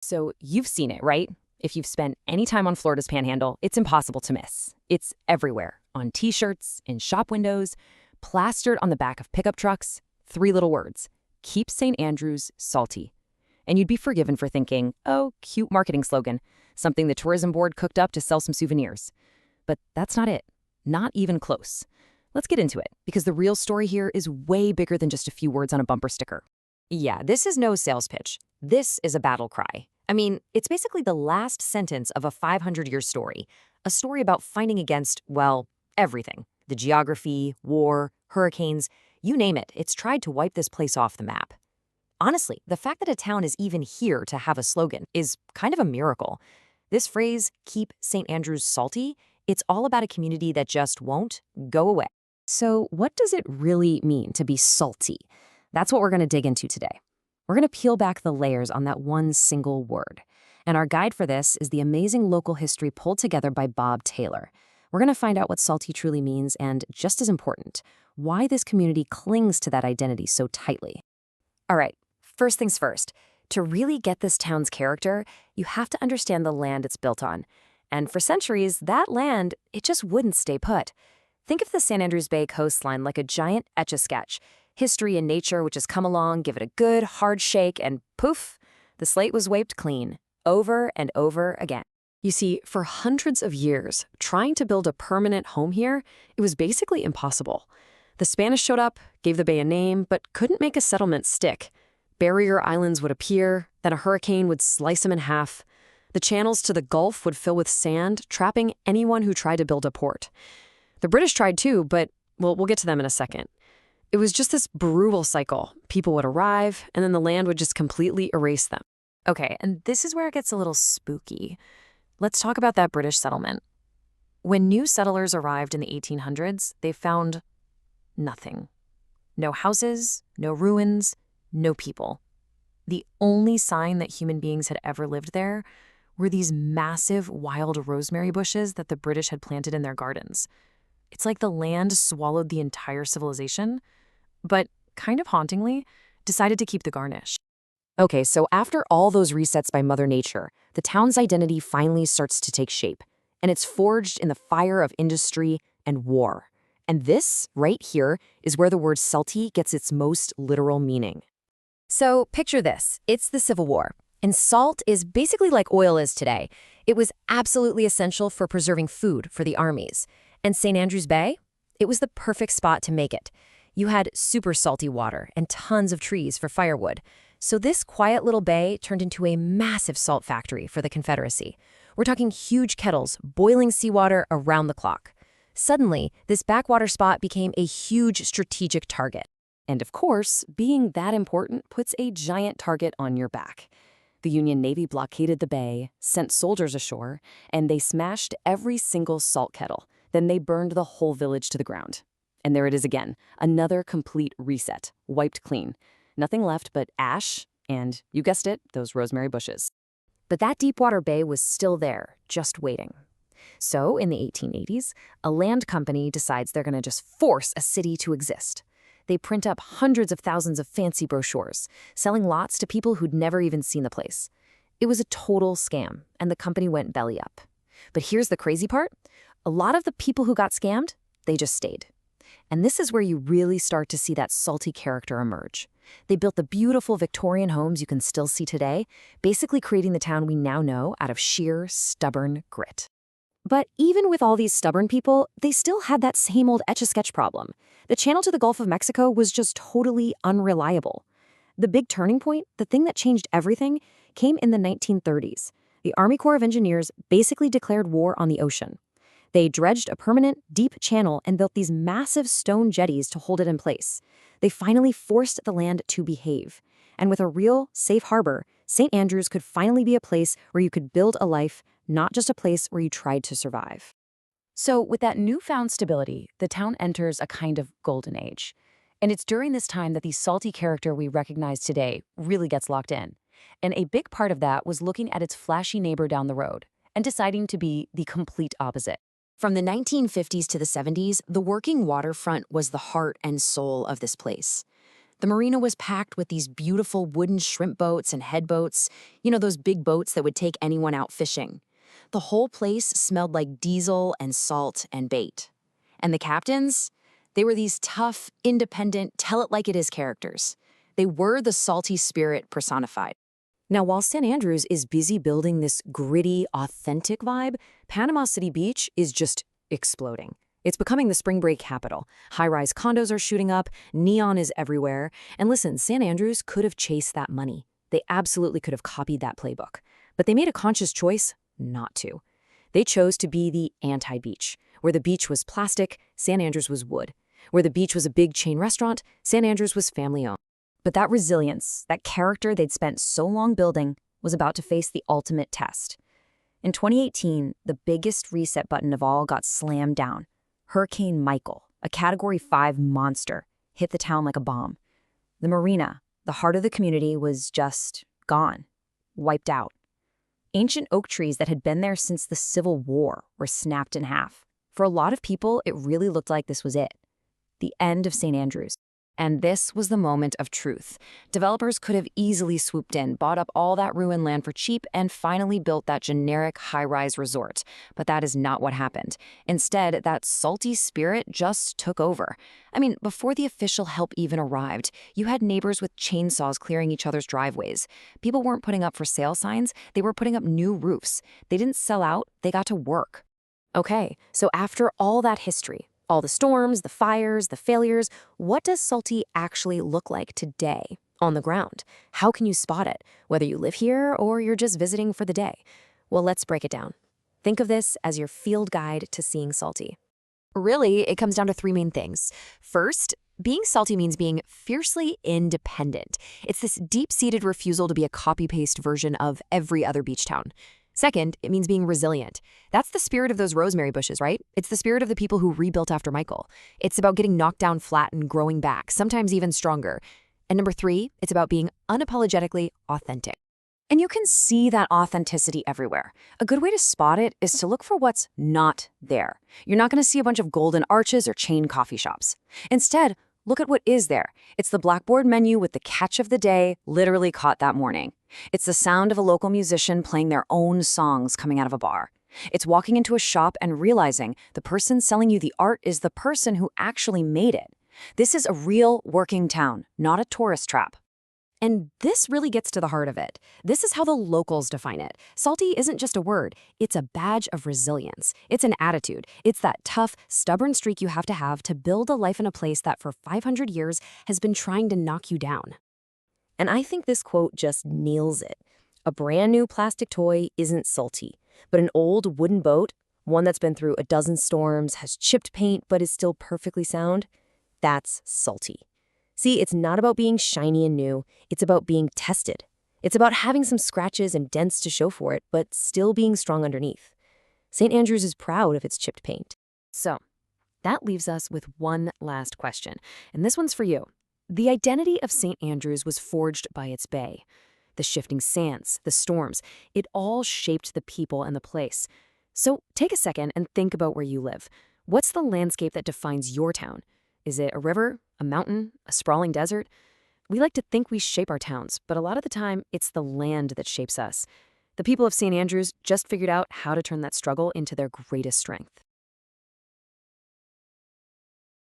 So you've seen it, right? If you've spent any time on Florida's Panhandle, it's impossible to miss. It's everywhere, on t-shirts, in shop windows, plastered on the back of pickup trucks. Three little words: keep St. Andrews salty. And you'd be forgiven for thinking, oh, cute marketing slogan, something the tourism board cooked up to sell some souvenirs. But that's not it. Not even close. Let's get into it, because the real story here is way bigger than just a few words on a bumper sticker. Yeah, this is no sales pitch. This is a battle cry. I mean, it's basically the last sentence of a 500-year story. A story about fighting against, well, everything. The geography, war, hurricanes, you name it. It's tried to wipe this place off the map. Honestly, the fact that a town is even here to have a slogan is kind of a miracle. This phrase, keep St. Andrews salty, it's all about a community that just won't go away. So what does it really mean to be salty? That's what we're going to dig into today. We're going to peel back the layers on that one single word. And our guide for this is the amazing local history pulled together by Bob Taylor. We're going to find out what salty truly means and, just as important, why this community clings to that identity so tightly. All right, first things first. To really get this town's character, you have to understand the land it's built on. And for centuries, that land, it just wouldn't stay put. Think of the San Andreas Bay coastline like a giant Etch-a-Sketch. History and nature would just come along, give it a good, hard shake, and poof, the slate was wiped clean, over and over again. You see, for hundreds of years, trying to build a permanent home here, it was basically impossible. The Spanish showed up, gave the bay a name, but couldn't make a settlement stick. Barrier islands would appear, then a hurricane would slice them in half. The channels to the Gulf would fill with sand, trapping anyone who tried to build a port. The British tried too, but, well, we'll get to them in a second. It was just this brutal cycle. People would arrive, and then the land would just completely erase them. Okay, and this is where it gets a little spooky. Let's talk about that British settlement. When new settlers arrived in the 1800s, they found nothing. No houses, no ruins, no people. The only sign that human beings had ever lived there were these massive wild rosemary bushes that the British had planted in their gardens. It's like the land swallowed the entire civilization, but, kind of hauntingly, decided to keep the garnish. Okay, so after all those resets by Mother Nature, the town's identity finally starts to take shape, and it's forged in the fire of industry and war. And this, right here, is where the word salty gets its most literal meaning. So picture this. It's the Civil War, and salt is basically like oil is today. It was absolutely essential for preserving food for the armies. And St. Andrews Bay? It was the perfect spot to make it. You had super salty water and tons of trees for firewood. So this quiet little bay turned into a massive salt factory for the Confederacy. We're talking huge kettles, boiling seawater around the clock. Suddenly, this backwater spot became a huge strategic target. And of course, being that important puts a giant target on your back. The Union Navy blockaded the bay, sent soldiers ashore, and they smashed every single salt kettle. Then they burned the whole village to the ground. And there it is again, another complete reset, wiped clean. Nothing left but ash and, you guessed it, those rosemary bushes. But that Deepwater Bay was still there, just waiting. So, in the 1880s, a land company decides they're going to just force a city to exist. They print up hundreds of thousands of fancy brochures, selling lots to people who'd never even seen the place. It was a total scam, and the company went belly up. But here's the crazy part. A lot of the people who got scammed, they just stayed. And this is where you really start to see that salty character emerge. They built the beautiful Victorian homes you can still see today, basically creating the town we now know out of sheer, stubborn grit. But even with all these stubborn people, they still had that same old Etch-a-Sketch problem. The channel to the Gulf of Mexico was just totally unreliable. The big turning point, the thing that changed everything, came in the 1930s. The Army Corps of Engineers basically declared war on the ocean. They dredged a permanent, deep channel and built these massive stone jetties to hold it in place. They finally forced the land to behave. And with a real, safe harbor, St. Andrews could finally be a place where you could build a life, not just a place where you tried to survive. So with that newfound stability, the town enters a kind of golden age. And it's during this time that the salty character we recognize today really gets locked in. And a big part of that was looking at its flashy neighbor down the road and deciding to be the complete opposite. From the 1950s to the 70s, the working waterfront was the heart and soul of this place. The marina was packed with these beautiful wooden shrimp boats and head boats, you know, those big boats that would take anyone out fishing. The whole place smelled like diesel and salt and bait. And the captains? They were these tough, independent, tell-it-like-it-is characters. They were the salty spirit personified. Now, while St. Andrews is busy building this gritty, authentic vibe, Panama City Beach is just exploding. It's becoming the spring break capital. High-rise condos are shooting up, neon is everywhere. And listen, St. Andrews could have chased that money. They absolutely could have copied that playbook. But they made a conscious choice not to. They chose to be the anti-beach. Where the beach was plastic, St. Andrews was wood. Where the beach was a big chain restaurant, St. Andrews was family-owned. But that resilience, that character they'd spent so long building, was about to face the ultimate test. In 2018, the biggest reset button of all got slammed down. Hurricane Michael, a Category 5 monster, hit the town like a bomb. The marina, the heart of the community, was just gone, wiped out. Ancient oak trees that had been there since the Civil War were snapped in half. For a lot of people, it really looked like this was it. The end of St. Andrews. And this was the moment of truth. Developers could have easily swooped in, bought up all that ruined land for cheap, and finally built that generic high-rise resort. But that is not what happened. Instead, that salty spirit just took over. I mean, before the official help even arrived, you had neighbors with chainsaws clearing each other's driveways. People weren't putting up for sale signs, they were putting up new roofs. They didn't sell out, they got to work. Okay, so after all that history, all the storms, the fires, the failures, what does salty actually look like today, on the ground? How can you spot it, whether you live here or you're just visiting for the day? Well, let's break it down. Think of this as your field guide to seeing salty. Really, it comes down to three main things. First, being salty means being fiercely independent. It's this deep-seated refusal to be a copy-paste version of every other beach town. Second, it means being resilient. That's the spirit of those rosemary bushes, right? It's the spirit of the people who rebuilt after Michael. It's about getting knocked down flat and growing back, sometimes even stronger. And number three, it's about being unapologetically authentic. And you can see that authenticity everywhere. A good way to spot it is to look for what's not there. You're not going to see a bunch of golden arches or chain coffee shops. Instead, look at what is there. It's the Blackboard menu with the catch of the day literally caught that morning. It's the sound of a local musician playing their own songs coming out of a bar. It's walking into a shop and realizing the person selling you the art is the person who actually made it. This is a real working town, not a tourist trap. And this really gets to the heart of it. This is how the locals define it. Salty isn't just a word. It's a badge of resilience. It's an attitude. It's that tough, stubborn streak you have to build a life in a place that for 500 years has been trying to knock you down. And I think this quote just nails it. A brand new plastic toy isn't salty, but an old wooden boat, one that's been through a dozen storms, has chipped paint, but is still perfectly sound, that's salty. See, it's not about being shiny and new, it's about being tested. It's about having some scratches and dents to show for it, but still being strong underneath. St. Andrews is proud of its chipped paint. So, that leaves us with one last question, and this one's for you. The identity of St. Andrews was forged by its bay. The shifting sands, the storms, it all shaped the people and the place. So take a second and think about where you live. What's the landscape that defines your town? Is it a river, a mountain, a sprawling desert? We like to think we shape our towns, but a lot of the time, it's the land that shapes us. The people of St. Andrews just figured out how to turn that struggle into their greatest strength.